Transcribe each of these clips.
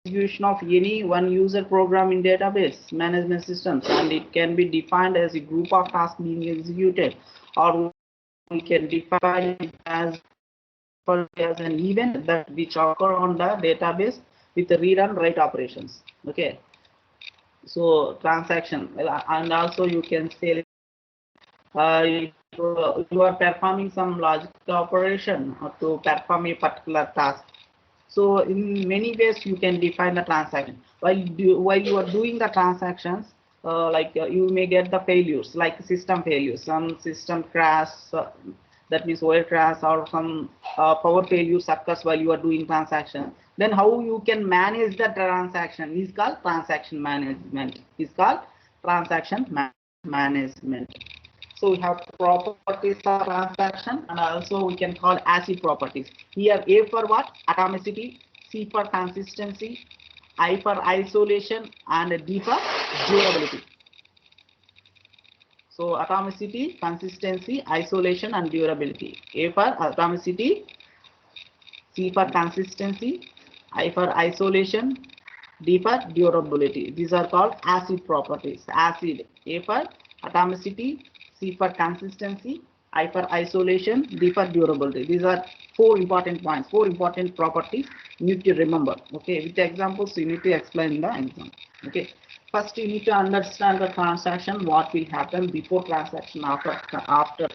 execution of any one user program in database management systems, and it can be defined as a group of tasks being executed, or we can define it as an event that which occur on the database with the read and write operations. Okay, so transaction, and also you can say you are performing some logical operation to perform a particular task. So in many ways you can define the transaction. While you are doing the transactions, you may get the failures, like system failures, some system crash, that means wire crash, or some power failures occurs while you are doing transaction. Then how you can manage the transaction is called transaction management. Is called transaction management. So we have properties of transaction, and also we can call ACID properties. Here A for what? Atomicity, C for consistency, I for isolation, and D for durability. So atomicity, consistency, isolation, and durability. A for atomicity, C for consistency, I for isolation, D for durability. These are called ACID properties. ACID. A for atomicity, C for consistency, I for isolation, D for durability. These are four important points, four important properties you need to remember. Okay, with the examples you need to explain the example. Okay, first you need to understand the transaction, what will happen before transaction, after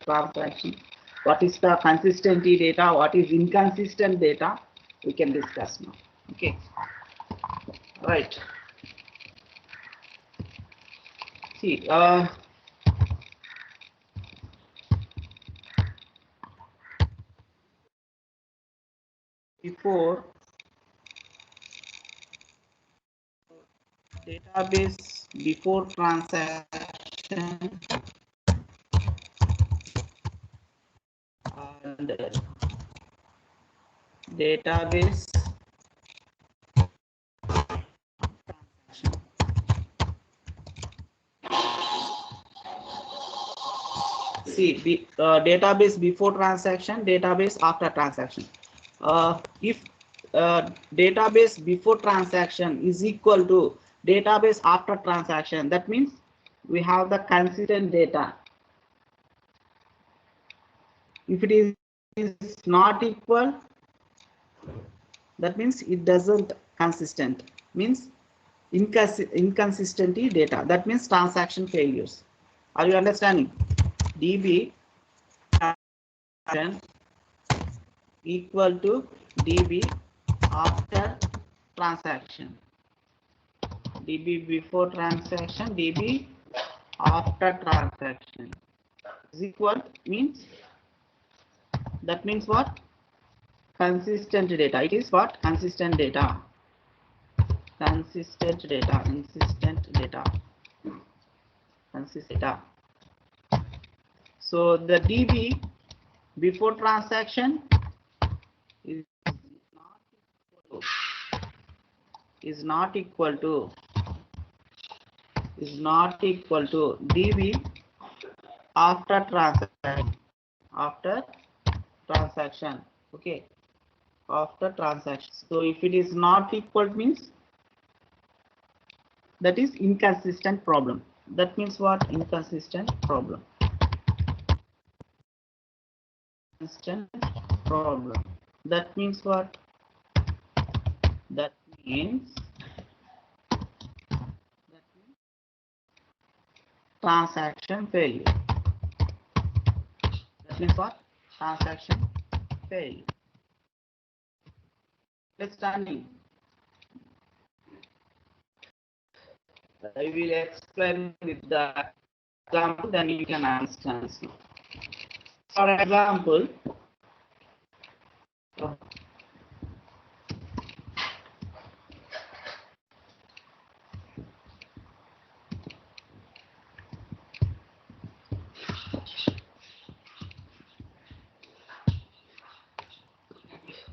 transaction, what is the consistency data, what is inconsistent data, we can discuss now. Okay, right. See, before database, before transaction, and database see the database before transaction, database after transaction. If database before transaction is equal to database after transaction, that means we have the consistent data. If it is not equal, that means it doesn't consistent, means inconsistency data, that means transaction failures. Are you understanding? DB equal to DB after transaction. DB before transaction, DB after transaction is equal, means that means what? Consistent data. It is what? Consistent data. Consistent data. Consistent data. Consistent data. So the DB before transaction is not equal to DB after transaction. After transaction. Okay. After transaction. So if it is not equal, means that is inconsistent problem. That means what? Inconsistent problem. Consistent problem. That means what? That means transaction failure. That means what? Transaction failure. Understanding. I will explain with the example, then you can understand. For example,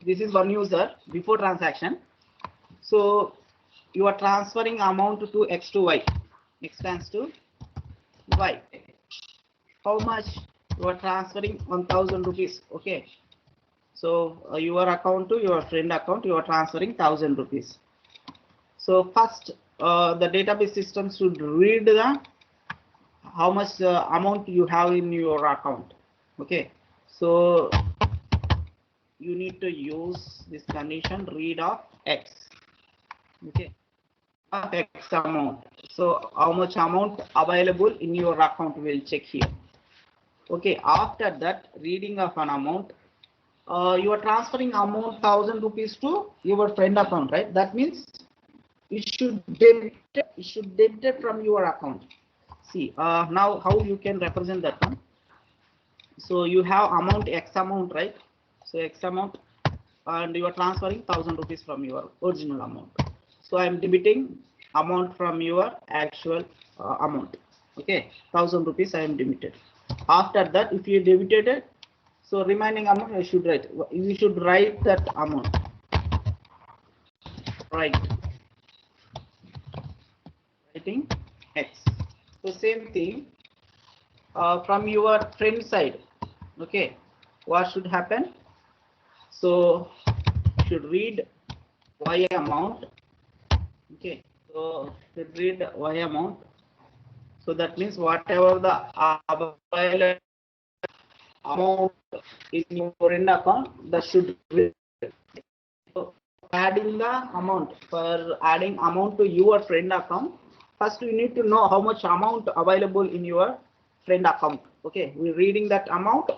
this is one user before transaction. So you are transferring amount to X to Y. X stands to Y. How much you are transferring? 1,000 rupees. Okay. So your account to your friend account, you are transferring 1,000 rupees. So first, the database system should read the how much amount you have in your account. Okay, so you need to use this condition read of X. Okay, of X amount. So how much amount available in your account will check here. Okay, after that reading of an amount, you are transferring amount 1000 rupees to your friend account, right? That means it should debit from your account. See, now how you can represent that one. So you have amount X amount, right? So X amount, and you are transferring 1000 rupees from your original amount. So I am debiting amount from your actual amount. Okay, 1000 rupees I am debited. After that, if you debited it, so remaining amount I should write. You should write that amount. Right. Writing X. So same thing from your friend side. Okay, what should happen? So should read Y amount. Okay, so should read Y amount. So that means whatever the available amount in your friend account, that should read. So adding the amount, for adding amount to your friend account, first you need to know how much amount available in your friend account. Okay, we're reading that amount.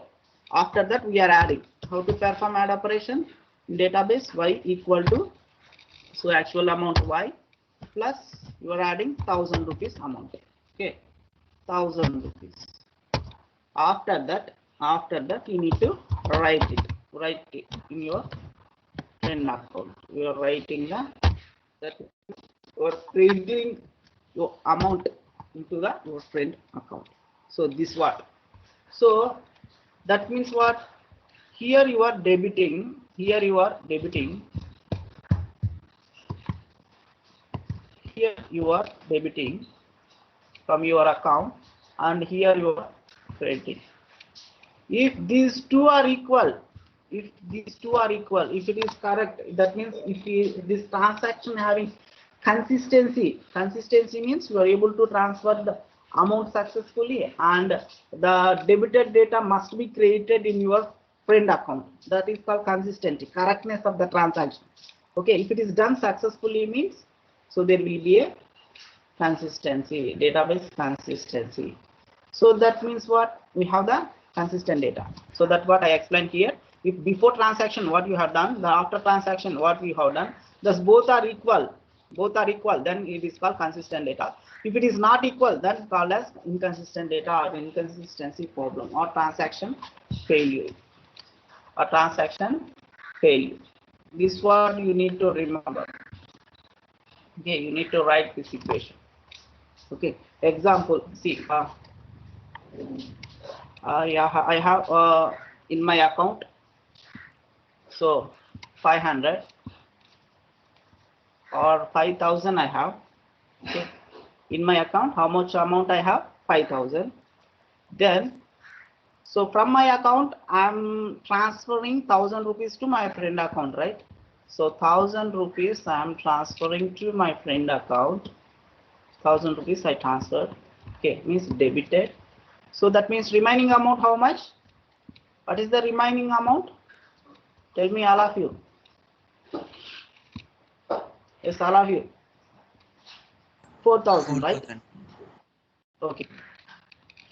After that we are adding. How to perform add operation in database? Y equal to, so actual amount Y plus you are adding 1000 rupees amount. Okay, 1000 rupees. After that you need to write it in your friend account. You are writing that you are crediting your amount into your friend account. So this what? So that means what? Here you are debiting. Here you are debiting. Here you are debiting from your account, and here you are crediting. If these two are equal, if it is correct, that means if this transaction having consistency means you are able to transfer the amount successfully, and the debited data must be created in your friend account. That is called consistency, correctness of the transaction. Okay, if it is done successfully means, so there will be a consistency, database consistency. So that means what? We have the consistent data. So that's what I explained here. If before transaction what you have done, the after transaction what we have done, thus both are equal, then it is called consistent data. If it is not equal, then called as inconsistent data or inconsistency problem or transaction failure. This one you need to remember. Okay, you need to write this equation. Okay, example, see, I have in my account, so 500 or 5000 I have. Okay, in my account, how much amount I have? 5000. Then, so from my account, I'm transferring 1000 rupees to my friend account, right? So 1000 rupees I'm transferring to my friend account. 1000 rupees I transferred. Okay, means debited. So that means remaining amount how much? What is the remaining amount? Tell me, all of you. Yes, all of you. 4000, right? Okay.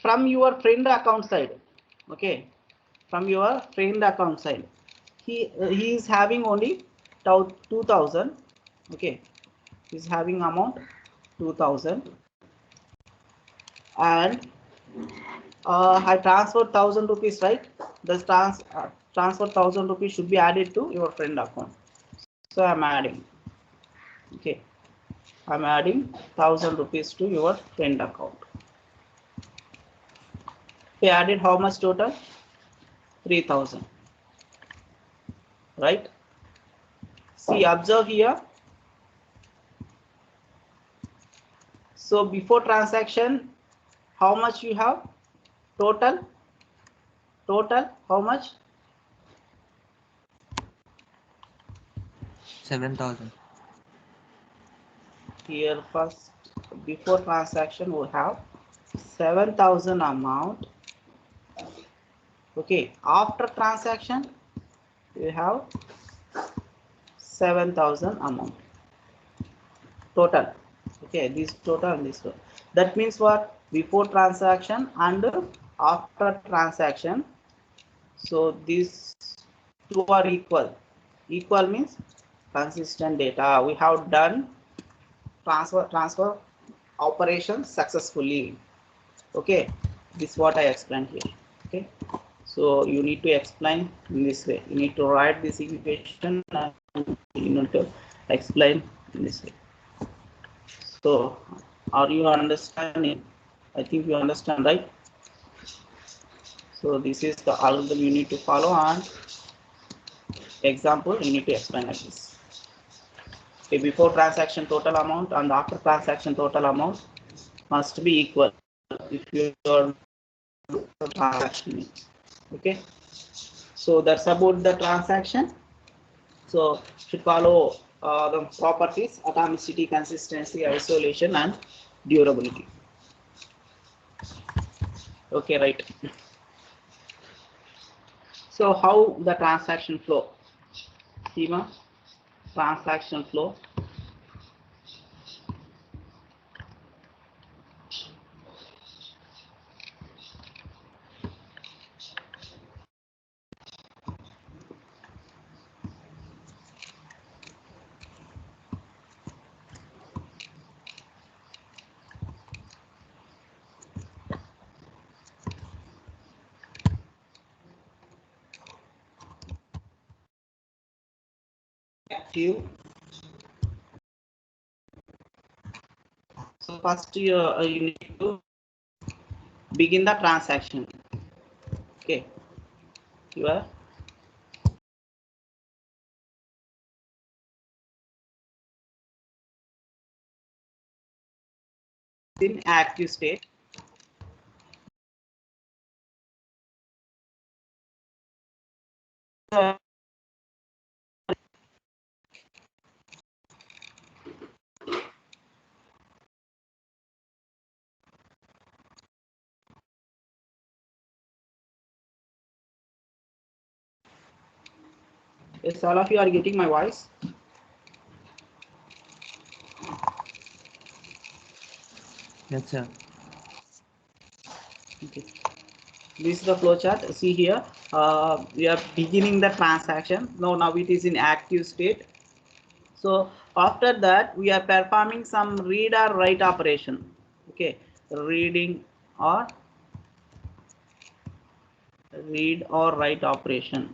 From your friend account side, okay. From your friend account side, he is having only 2000. Okay, he's having amount 2000, and I transferred 1000 rupees, right? The transfer 1000 rupees should be added to your friend account. So I'm adding. Okay, I'm adding 1000 rupees to your friend account. We added how much total? 3000. Right? See, observe here. So before transaction, how much you have? Total how much? 7000. here first before transaction we have 7,000 amount. Okay, after transaction we have 7,000 amount total. Okay, this total and this total. That means what? Before transaction and after transaction. So these two are equal. Equal means consistent data. We have done transfer operation successfully. Okay, this is what I explained here. Okay, so you need to explain in this way. You need to write this equation and you need to explain in this way. So are you understanding? I think you understand, right? So this is the algorithm you need to follow, and example you need to explain like this. Okay, before transaction total amount and after transaction total amount must be equal if you are transaction. Okay, so that's about the transaction. So should follow the properties: atomicity, consistency, isolation, and durability. Okay, right. So how the transaction flow? Schema, transaction flow. Active. So first you need to begin the transaction. Okay, you are in active state. Yes, all of you are getting my voice. Yes, sir. Okay. This is the flow chart. See here, we are beginning the transaction. Now it is in active state. So after that, we are performing some read or write operation. Okay, reading or read or write operation.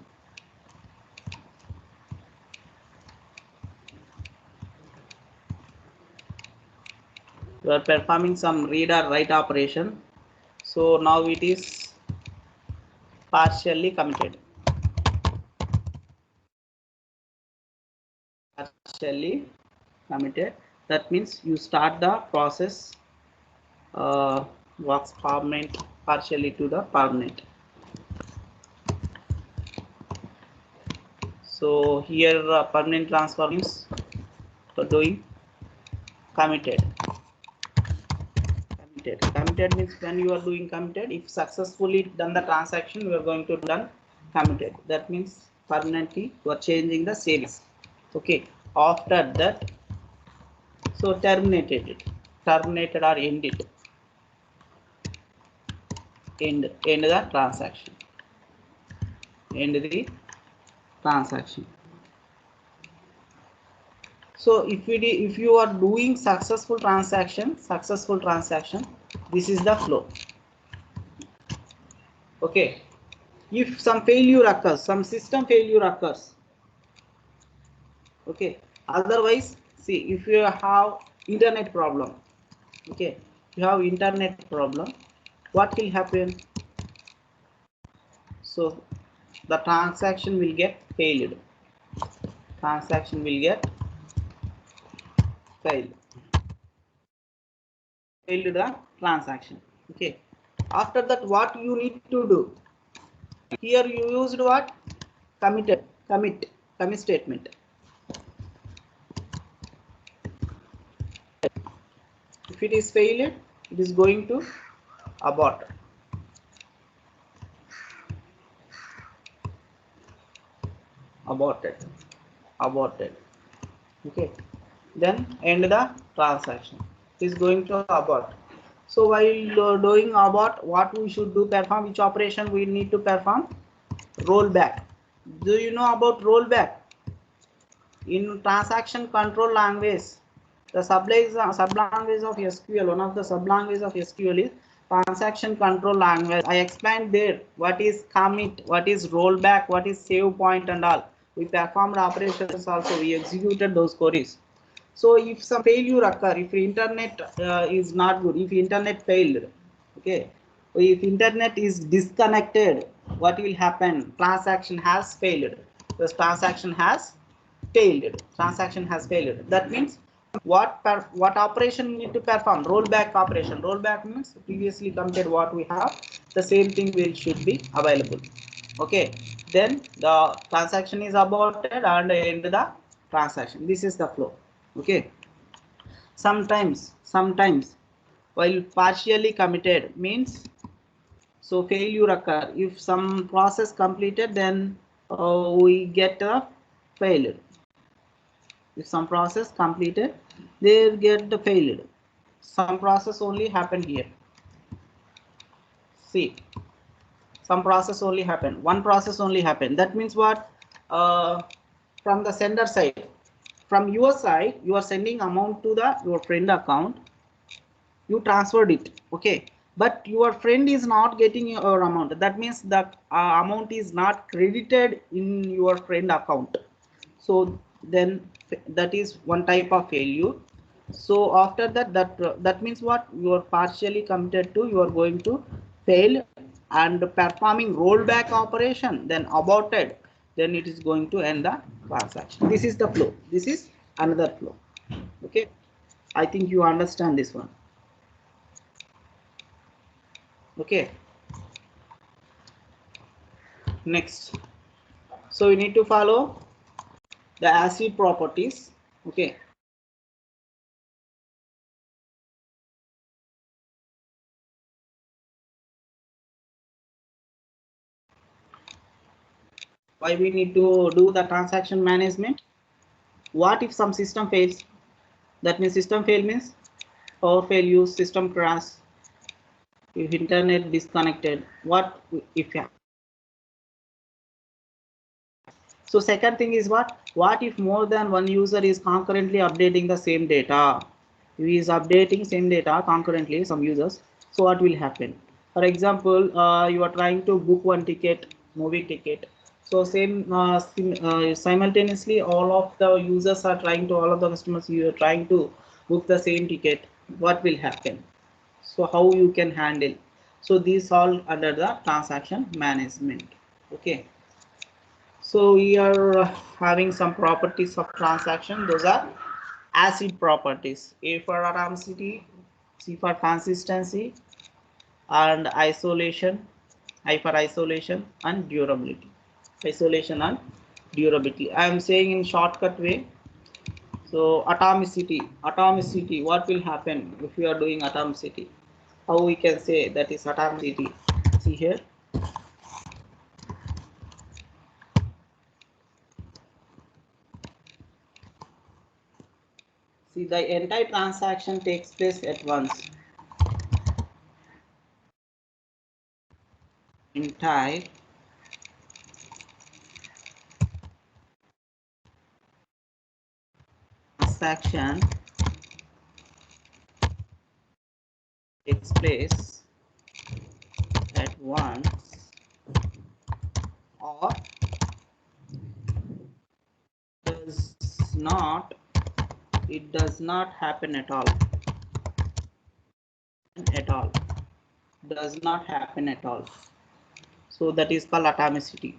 We are performing some read or write operation. So now it is partially committed. Partially committed. That means you start the process works permanent partially to the permanent. So here permanent transfer means doing committed. Committed means when you are doing committed, if successfully done the transaction, we are going to done committed. That means permanently you are changing the savings. Okay, after that, so terminated it, terminated or ended, end the transaction, end the transaction. So if you are doing successful transaction, this is the flow. Okay, if some failure occurs, some system failure occurs, okay, otherwise, see, if you have internet problem, okay, you have internet problem, what will happen? So the transaction will get failed, transaction will get failed the transaction. Okay, after that, what you need to do? Here you used what? Commit statement. it is failed, it is going to abort. Aborted. Okay, then end the transaction. It is going to abort. So while doing abort, what we should do, perform which operation we need to perform? Rollback. Do you know about rollback? In transaction control language, the sublanguage of SQL, one of the sublanguages of SQL is transaction control language. I explained there what is commit, what is rollback, what is save point and all. We performed operations also, we executed those queries. So if some failure occur, if internet is not good, if internet failed, okay, if internet is disconnected, what will happen? Transaction has failed. This transaction has failed. Transaction has failed. That means what operation we need to perform? Rollback operation. Rollback means previously committed what we have, the same thing should be available. Okay, then the transaction is aborted and end the transaction. This is the flow. Okay, sometimes while partially committed means, so failure occur. If some process completed, then we get a failure. If some process completed, they get the failure. Some process only happen here. See, some process only happen. One process only happen. That means what? From the sender side, from your side, you are sending amount to your friend account. You transferred it, okay, but your friend is not getting your amount. That means the amount is not credited in your friend account. So then that is one type of failure. So after that, that means what? You are partially committed to, you are going to fail and performing rollback operation, then aborted, then it is going to end the transaction. This is the flow. This is another flow. Okay, I think you understand this one. Okay, next, so we need to follow the ACID properties. Okay, why we need to do the transaction management? What if some system fails? That means system fail means power failure, system crash, if internet disconnected, what if? So second thing is what if more than one user is concurrently updating the same data? If he is updating same data concurrently, some users, so what will happen? For example, you are trying to book one ticket, movie ticket. So simultaneously all of the users are trying to, all of the customers, you are trying to book the same ticket. What will happen? So how you can handle? So these all under the transaction management. Okay, so we are having some properties of transaction. Those are ACID properties. A for atomicity, C for consistency, and isolation, I for isolation, and durability. Isolation and durability. I am saying in shortcut way. So atomicity, what will happen if we are doing atomicity? How we can say that is atomicity? See here. See, the entire transaction takes place at once. Entire transaction takes place at once, or it does not happen at all. Does not happen at all. So that is called atomicity.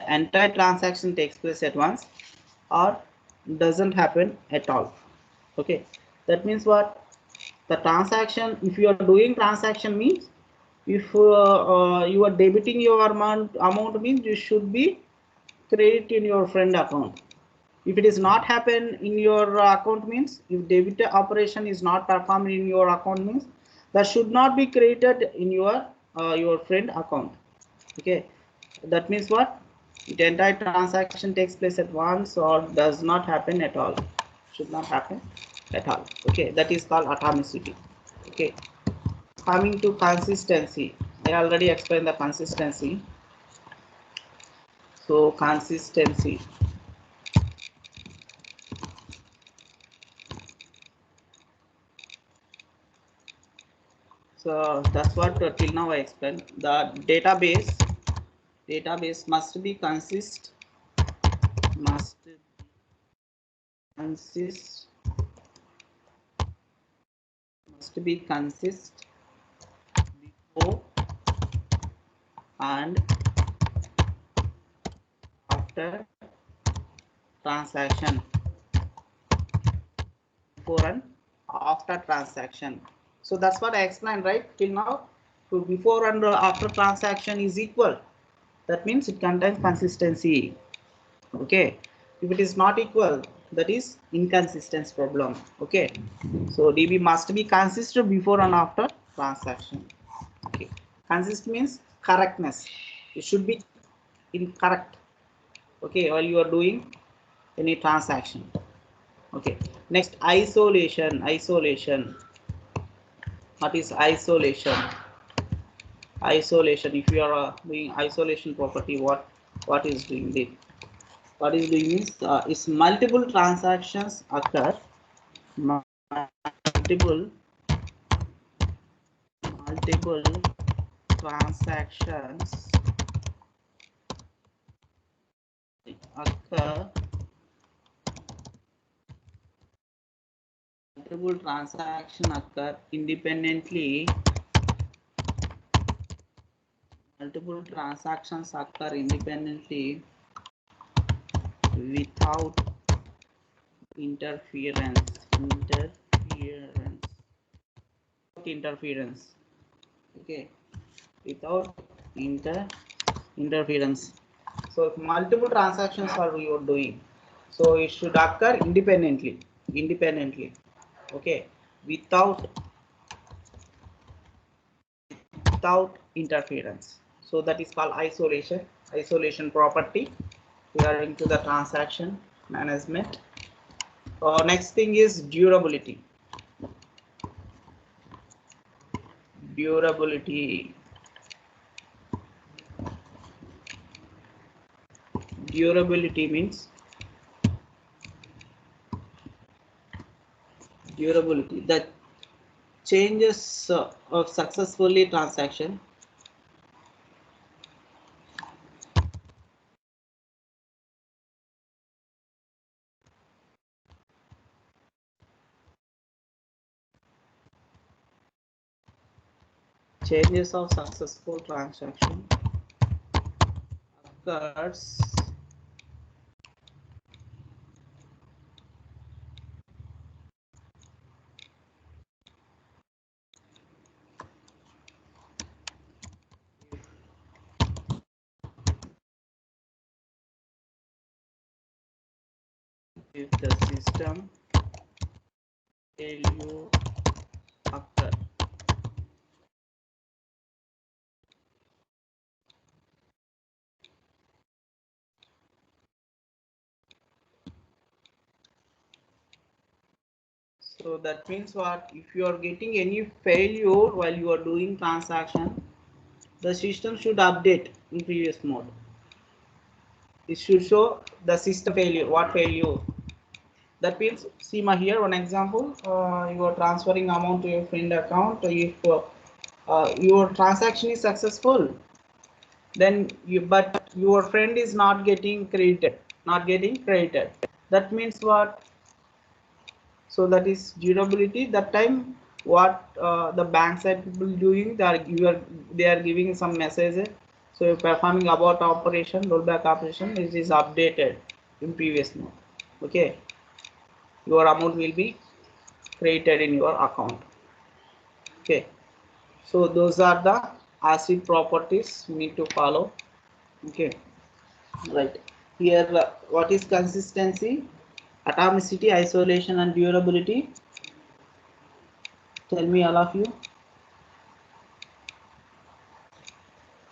Entire transaction takes place at once or doesn't happen at all. Okay, that means what? The transaction, if you are doing transaction means, if you are debiting your amount means you should be credit in your friend account. If it is not happen in your account means, if debit operation is not performed in your account means, that should not be created in your friend account. Okay, that means what? The entire transaction takes place at once or does not happen at all. Should not happen at all. Okay, that is called atomicity. Okay, coming to consistency, I already explained the consistency. So consistency. So that's what till now I explained. The database must be consist before and after transaction. Before and after transaction. So that's what I explained right till now. So before and after transaction is equal. That means it contains consistency. Okay, if it is not equal, that is inconsistency problem. Okay, so DB must be consistent before and after transaction. Okay, consist means correctness. It should be incorrect. Okay, while you are doing any transaction. Okay, next isolation. What is isolation? Isolation, if you are doing isolation property, what is doing this? What is doing is multiple transactions occur, multiple transactions occur independently. Multiple transactions occur independently without interference. Okay, without interference. So if multiple transactions are you are doing, so it should occur independently. Okay, without interference. So that is called isolation property regarding to the transaction management. Next thing is durability. Durability means the changes of successfully transaction successful transaction occurs if the system failure occur. So that means what? If you are getting any failure while you are doing transaction, the system should update in previous mode. It should show the system failure. What failure? That means, see my here one example. You are transferring amount to your friend account. If your transaction is successful, then but your friend is not getting credited. That means what? So that is durability. That time what the bank side people doing, they are giving some messages. So you're performing about operation, rollback operation, it is updated in previous mode. Okay, your amount will be created in your account. Okay, so those are the ACID properties we need to follow. Okay, right here what is consistency? Atomicity, isolation, and durability. Tell me, all of you.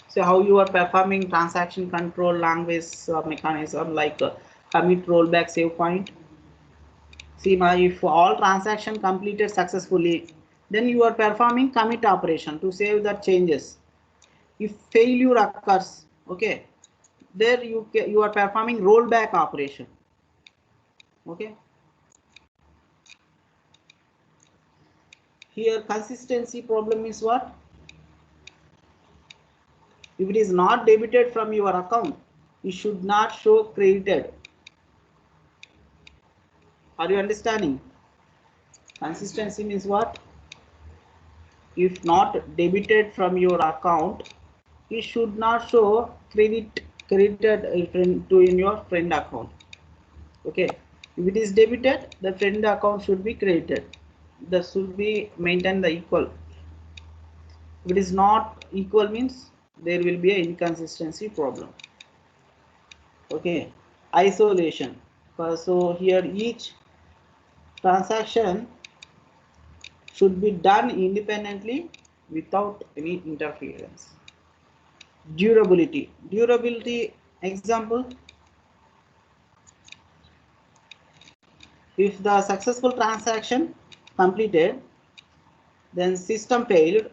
So how you are performing transaction control language mechanism like commit, rollback, save point. See now, if all transaction completed successfully, then you are performing commit operation to save the changes. If failure occurs, okay, there you are performing rollback operation. Okay. Here consistency problem is what? If it is not debited from your account, it should not show credited. Are you understanding? Consistency means what? If not debited from your account, it should not show credited to in your friend account. Okay. If it is debited, the friend account should be credited. That should be maintained the equal. If it is not equal means there will be an inconsistency problem. Okay. Isolation. So here each transaction should be done independently without any interference. Durability. Durability example. If the successful transaction completed, then system failed,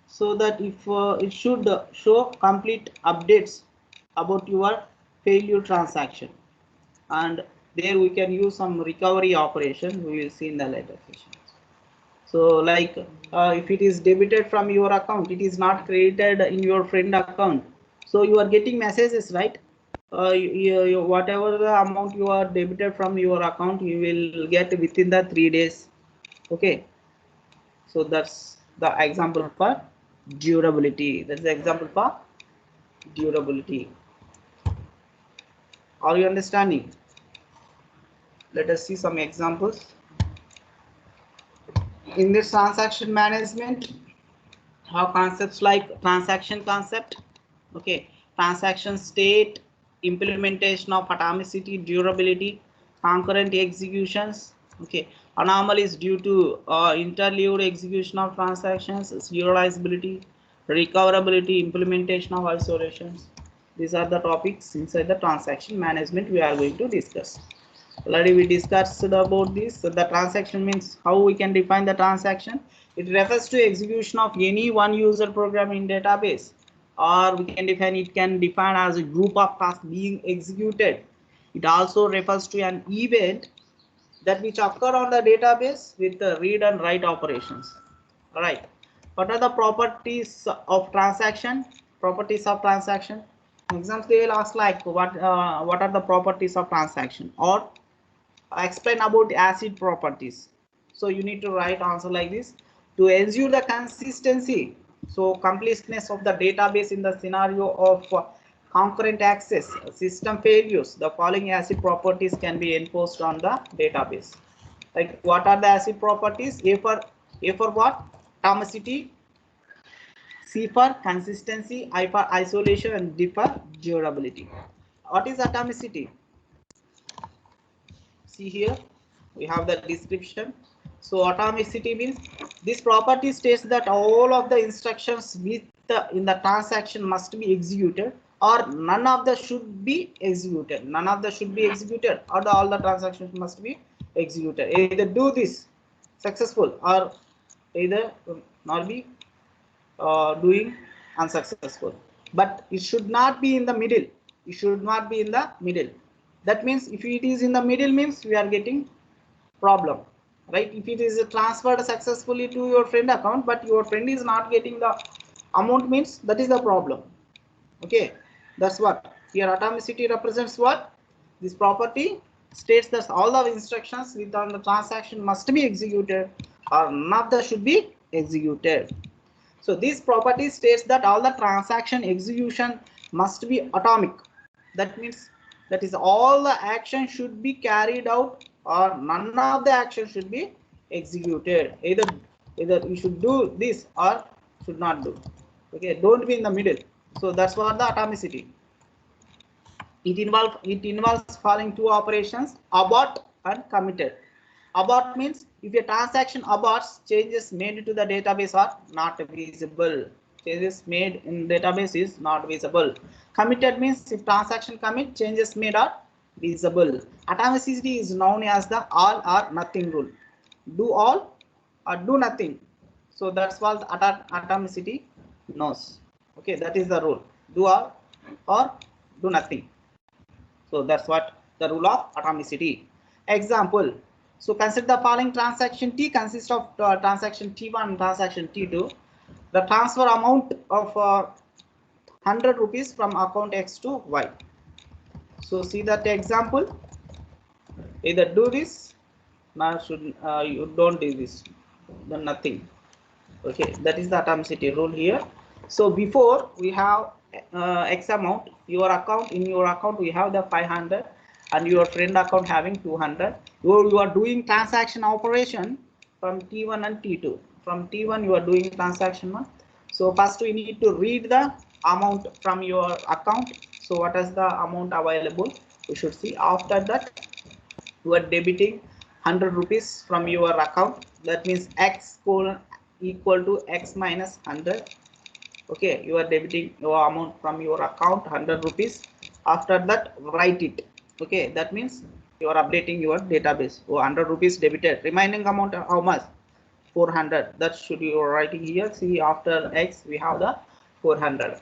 so that if it should show complete updates about your failure transaction, and there we can use some recovery operation. We will see in the later session. So like if it is debited from your account, it is not credited in your friend account, so you are getting messages, right? Whatever the amount you are debited from your account, you will get within the 3 days. Okay, so that's the example for durability. That's the example for durability. Are you understanding? Let us see some examples. In this transaction management, have concepts like transaction concept, okay, transaction state, implementation of atomicity, durability, concurrent executions, okay, anomalies due to interleaved execution of transactions, serializability, recoverability, implementation of isolations. These are the topics inside the transaction management we are going to discuss. Already we discussed about this. So the transaction means how we can define the transaction. It refers to execution of any one user program in database, or we can define it can define as a group of tasks being executed. It also refers to an event that which occur on the database with the read and write operations. All right. What are the properties of transaction? Properties of transaction. Exams they will ask like what are the properties of transaction, or explain about acid properties. So you need to write answer like this. To ensure the consistency, so completeness of the database in the scenario of concurrent access, system failures, the following acid properties can be enforced on the database. Like what are the acid properties? A for what? Atomicity. C for consistency. I for isolation, and D for durability. What is atomicity? See here we have the description. So atomicity means this property states that all of the instructions with in the transaction must be executed, or none of the should be executed. None of the should be executed, or all the transactions must be executed. Either do this successful, or either not be doing unsuccessful. But it should not be in the middle. It should not be in the middle. That means if it is in the middle means we are getting problem, right? If it is transferred successfully to your friend account, but your friend is not getting the amount means that is the problem. Okay, that's what here atomicity represents. What this property states that all the instructions within the transaction must be executed, or none of them should be executed. So this property states that all the transaction execution must be atomic. That means that is all the action should be carried out, or none of the action should be executed. Either you should do this or should not do. Okay, don't be in the middle. So that's what the atomicity. It involves following two operations: abort and committed. Abort means if a transaction aborts, changes made to the database are not visible. Changes made in database is not visible. Committed means if transaction commit, changes made are visible. Atomicity is known as the all or nothing rule. Do all or do nothing. So that's what atomicity knows. Okay, that is the rule. Do all or do nothing. So that's what the rule of atomicity. Example. So consider the following transaction T consists of transaction T1 and transaction T2. The transfer amount of 100 rupees from account X to Y. So see that example. Either do this, now should you don't do this, then nothing. Okay, that is the atomicity rule here. So before we have X amount, your account, in your account we have the 500 and your friend account having 200. You are doing transaction operation from T1 and T2. From T1 you are doing transaction 1. So first we need to read the amount from your account. So what is the amount available? We should see. After that you are debiting 100 rupees from your account. That means X equal to X minus 100. Okay, you are debiting your amount from your account 100 rupees. After that write it. Okay, that means you are updating your database. 100 rupees debited. Remaining amount how much? 400. That should you are writing here. See, after X we have the 400.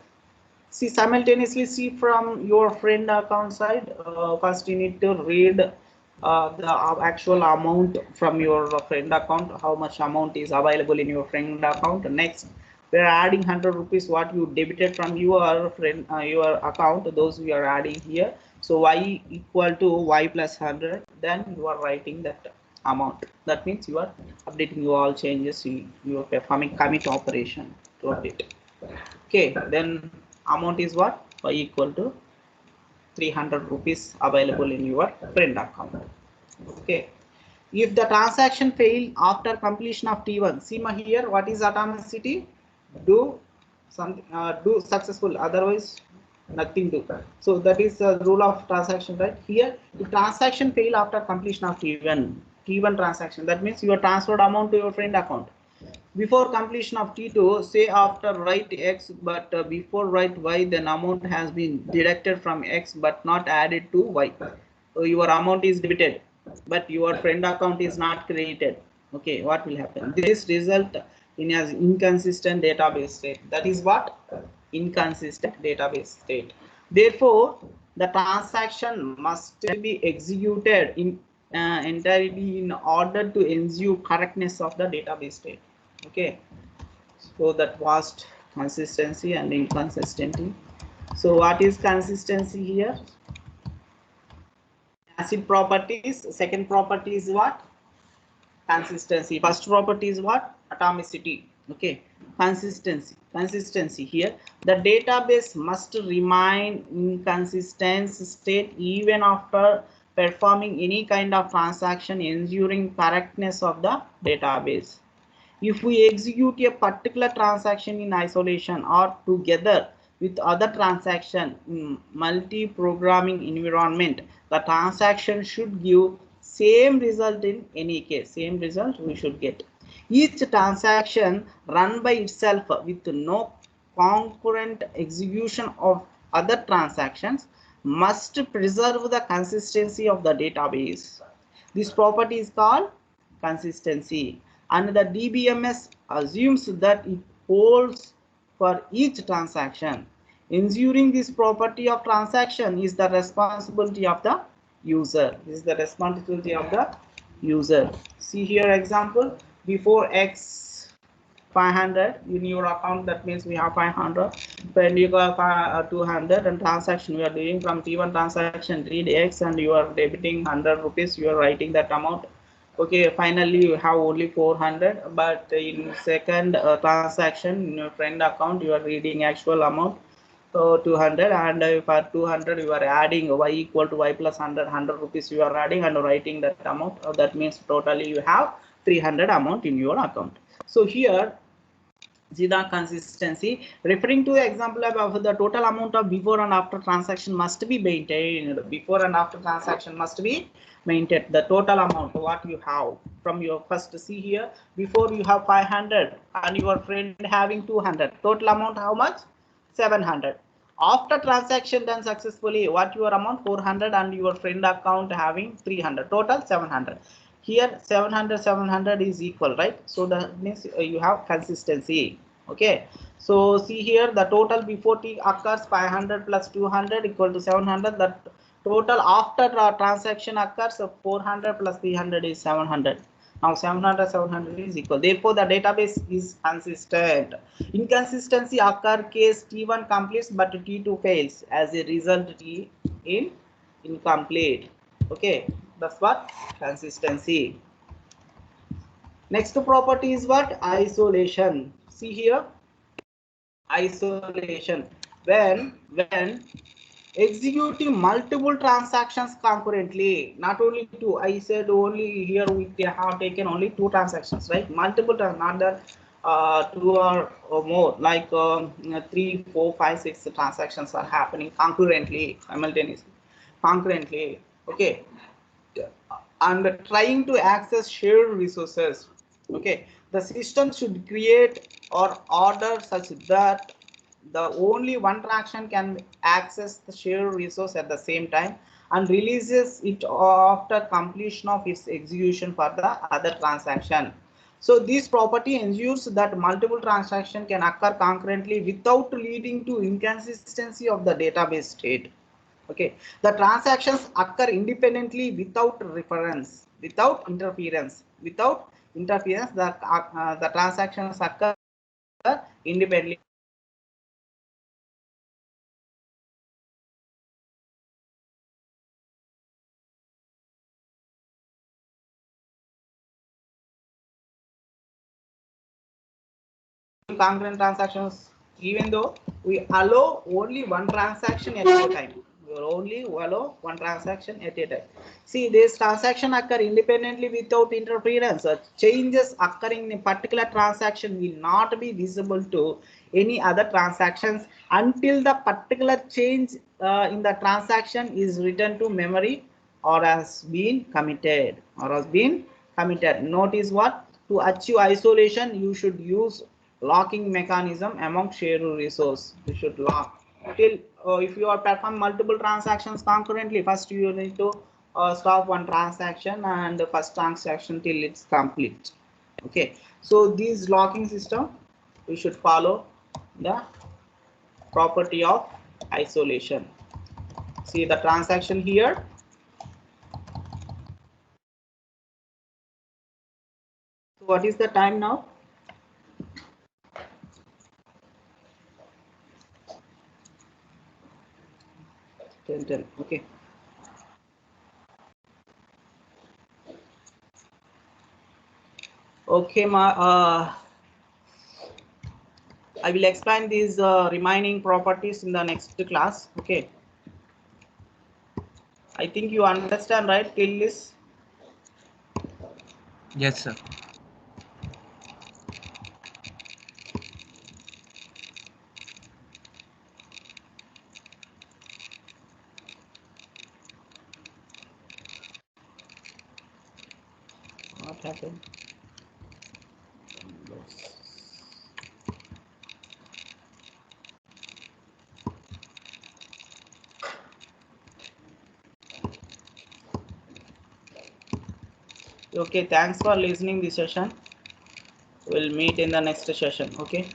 See, simultaneously see from your friend account side. First you need to read the actual amount from your friend account, how much amount is available in your friend account. Next we are adding 100 rupees what you debited from your friend your account, those we are adding here. So Y equal to Y plus 100, then you are writing that amount. That means you are updating your all changes, you are performing commit operation to update. Okay, then amount is what? Y equal to 300 rupees available in your friend account. Okay, if the transaction fail after completion of T1, see here what is atomicity? Do something, do successful, otherwise nothing do. So that is the rule of transaction, right? Here if transaction fail after completion of T1 transaction, that means you are transferred amount to your friend account. Before completion of T2, say after write X but before write Y, then amount has been deducted from X but not added to Y. So your amount is debited but your friend account is not created. Okay, what will happen? This result in as inconsistent database state. That is what? Inconsistent database state. Therefore, the transaction must be executed in entirely in order to ensure correctness of the database state. Okay, so that was consistency and inconsistency. So what is consistency here? Acid properties. Second property is what? Consistency. First property is what? Atomicity. Okay, consistency here. The database must remain in consistent state even after performing any kind of transaction, ensuring correctness of the database. If we execute a particular transaction in isolation or together with other transaction in multi-programming environment, the transaction should give same result in any case. Same result we should get. Each transaction run by itself with no concurrent execution of other transactions must preserve the consistency of the database. This property is called consistency, and the DBMS assumes that it holds for each transaction. Ensuring this property of transaction is the responsibility of the user. This is the responsibility of the user. See here example, before X 500 in your account, that means we have 500. When you got 200 and transaction we are doing from T1 transaction, read X and you are debiting 100 rupees, you are writing that amount. Okay, finally you have only 400, but in second transaction in your friend account you are reading actual amount. So 200, and for 200 you are adding Y equal to Y plus 100 rupees you are adding and writing that amount. That means totally you have 300 amount in your account. So here See the consistency. Referring to the example of the total amount of before and after transaction must be maintained. Before and after transaction must be maintained. The total amount what you have from your first, see here, before you have 500 and your friend having 200. Total amount how much? 700. After transaction done successfully, what your amount? 400 and your friend account having 300. Total 700. Here 700 is equal, right? So that means you have consistency. Okay, so see here the total before t occurs 500 plus 200 equal to 700. The total after transaction occurs 400 plus 300 is 700. Now 700 is equal, therefore the database is consistent. Inconsistency occur case t1 completes but t2 fails, as a result t in incomplete. Okay, that's what consistency. Next property is what? Isolation. See here, isolation. When executing multiple transactions concurrently, not only two. I said only here we have taken only two transactions, right? Multiple, not the two or more, like 3, 4, 5, 6 transactions are happening concurrently, simultaneously, concurrently. Okay, and trying to access shared resources. Okay, the system should create or order such that the only one transaction can access the shared resource at the same time and releases it after completion of its execution for the other transaction. So this property ensures that multiple transactions can occur concurrently without leading to inconsistency of the database state. Okay, the transactions occur independently without interference. The transactions occur independently. Concurrent transactions, even though we allow only one transaction at a time. We only allow one transaction at a time. See, this transaction occur independently without interference. Changes occurring in a particular transaction will not be visible to any other transactions until the particular change in the transaction is returned to memory or has been committed. Notice what? To achieve isolation, you should use locking mechanism among shared resource. You should lock till if you are perform multiple transactions concurrently, first you need to stop one transaction and the first transaction till it's complete. Okay, so this locking system we should follow the property of isolation. See the transaction here. So what is the time now? 10:10. Okay. Okay, I will explain these remaining properties in the next class. Okay. I think you understand, right, till this? Yes, sir. What happened? Okay, thanks for listening this session. We'll meet in the next session. Okay.